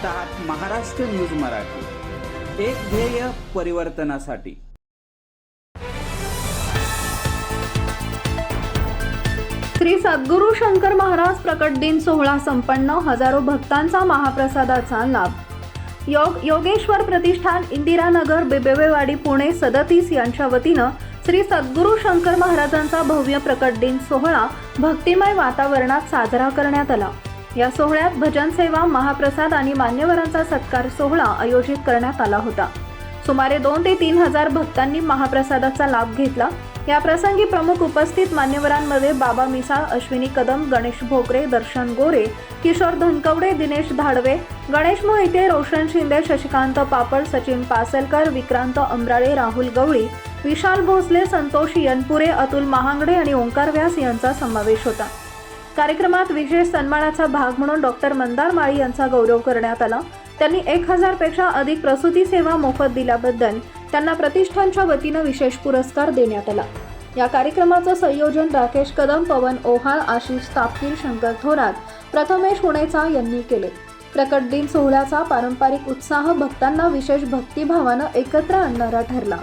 पाहत आहात महाराष्ट्र न्यूज मराठी, एक ध्येय परिवर्तनासाठी। श्री सद्गुरू शंकर महाराज प्रकट दिन सोहळा संपन्न, हजारो भक्तांचा महाप्रसादाचा लाभ। योगेश्वर प्रतिष्ठान, इंदिरानगर, बेबेवाडी, पुणे 37 यांच्या वतीनं श्री सद्गुरू शंकर महाराजांचा भव्य प्रकट दिन सोहळा भक्तिमय वातावरणात साजरा करण्यात आला। या सोहळ्यात भजन सेवा, महाप्रसाद आणि मान्यवरांचा सत्कार सोहळा आयोजित करण्यात आला होता। सुमारे 2 ते 3 हजार भक्तांनी महाप्रसादाचा लाभ घेतला। या प्रसंगी प्रमुख उपस्थित मान्यवरांमध्ये बाबा मिसाळ, अश्विनी कदम, गणेश भोकरे, दर्शन गोरे, किशोर धनकवडे, दिनेश धाडवे, गणेश मोहिते, रोशन शिंदे, शशिकांत पापड, सचिन पासेलकर, विक्रांत अमराळे, राहुल गवळी, विशाल भोसले, संतोष यनपुरे, अतुल महांगडे आणि ओंकार व्यास यांचा समावेश होता। कार्यक्रमात विशेष सन्मानाचा भाग म्हणून डॉक्टर मंदार माळी यांचा गौरव करण्यात आला। त्यांनी 1000 पेक्षा अधिक प्रसूती सेवा मोफत दिल्याबद्दल त्यांना प्रतिष्ठानच्या वतीनं विशेष पुरस्कार देण्यात आला। या कार्यक्रमाचं संयोजन राकेश कदम, पवन ओहाळ, आशिष तापकीर, शंकर थोरात, प्रथमेश पुणेचा यांनी केले। प्रकट दिन सोहळ्याचा पारंपरिक उत्साह भक्तांना विशेष भक्तिभावानं एकत्र आणणारा ठरला।